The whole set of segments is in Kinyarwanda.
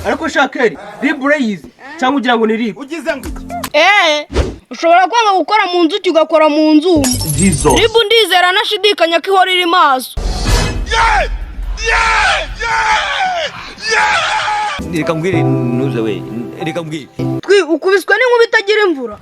ariko shakeri ribu urayizi cyangwa ugira ngo ni ribu ugize ngo ushobora kwanga gukora mu nzuki ugakora mu nzu. Ribu ndizera nashidikanya ko ihora iri maso. Reka mbwire nuze we, reka mbwire. Ukubiswe n'inkuba itagira imvura.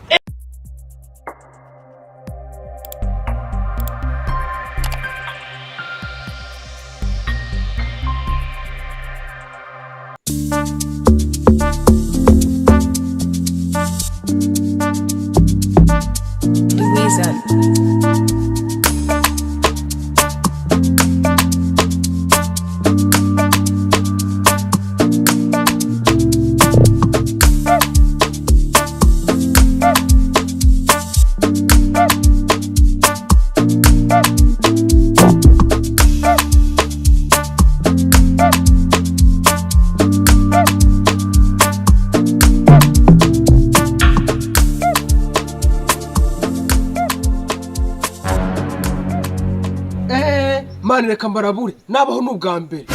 Mani reka mbarabure nabaho n'ubwa mbere.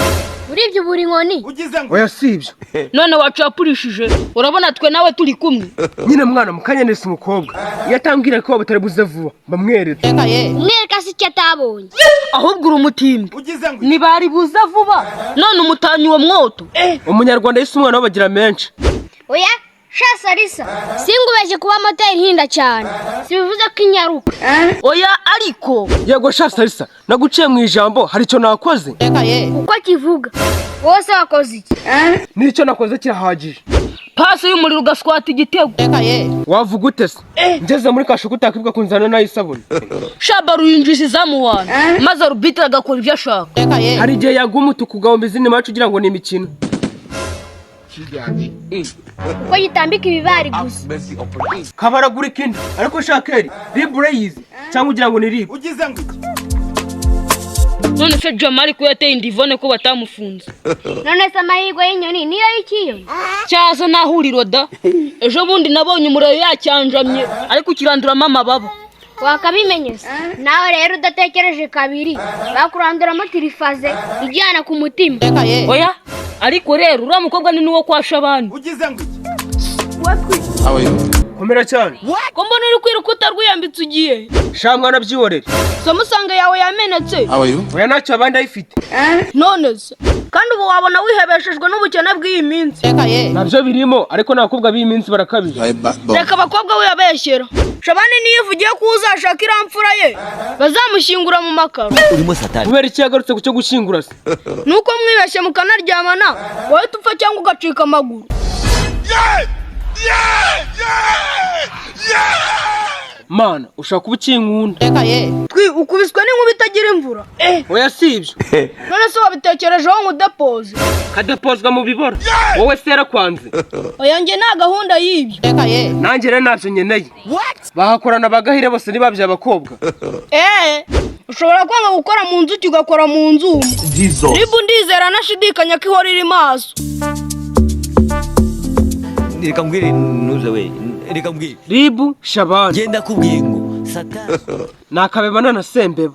Uribyo buri nkoni ugize ngo oya sibyo. None wacapurishije urabona twe nawe turi kumwe. Nyine mwana mukanya nese umukobwa yatambwira ko batari buze vuba bamweretse. Mwereka si cyo atabonye ahubwo uri umutimbi. ugize ngo Ni bari buza vuba none umutanyi wa mwoto. Umunyarwanda yise umwana wabagira menshi. Oya Salisa singubeshye kuba moteri hinda cyane sibivuze ko inyaruka. Oya ariko Yego Salisa naguciye mu ijambo hari cyo nakoze. Uko kivuga wose wakoze iki? Nicyo nakoze kirahagije. pasi y'umuriro ugaswata igitego. Wavuga ute se? Ngeze muri kashuku utakibwa kunzana nayo isabune. Shabaru yinjiza izamuwana maze Rubitira agakora ibyo ashaka. Hari igihe yagumutu kugahomba izindi macu ugira ngo ni imikino. Uko yitambika ibibari gusa. Kabaragurika inda ariko shakeri ribu urayizi cyangwa ugira ngo ni ribu. ugize ngo None se Jamali ko yateye indivone ko batamufunze. None se amahirwe y'inyoni niyo y'ikiyo. Cyaza nahuriro da. Ejo bundi nabonye umurayo yacyanjamye ariko kiranduramo amababa. Wakabimenyese nawe rero udatekereje kabiri bakuranduramo tirifaze ijyana ku mutima. Oya ariko rero uriya mukobwa ni nuwo kwasha abantu. ugize ngo Komera cyane. Ko mbona uri kwiruka utarwiyambitse ugiye. Sha mwana byihorere. Samusanga yawe yamenetse. Oya ntacyo abandi ayifite. None se kandi ubu wabona wihebeshejwe n'ubukene bw'iyi minsi. Nabyo birimo ariko n'abakobwa b'iyi minsi barakabije. Reka abakobwa wiyabeshyera. Shabani niyo uvugiye ko uzashaka iramfura ye bazamushyingura mu makaro. Urimo satani. Kubera iki yagarutse ku cyo gushyingura se? Nuko mwibeshye mukanaryamana wowe tupfa cyangwa ugacika amaguru. Mana ushaka kuba ukinkunda. Ukubiswe n'inkuba itagira imvura. Oya sibyo. None se wabitekerejeho nk'udapoze. Kadapozwa mu bibora. Wowe se yarakwanze. Oya njye nta gahunda y'ibyo. Nanjye rero ntabyo nkeneye. Bahakorana bagahire bose nibabye abakobwa. Ushobora kwanga gukora mu nzuki ugakora mu nzu. Ribu ndizera nashidikanya ko ihora iri maso. Reka mbwire nuze we, reka mbwire. Ribu Shabani. Genda kubwiye ngo satani. Nakabeba none sembeba.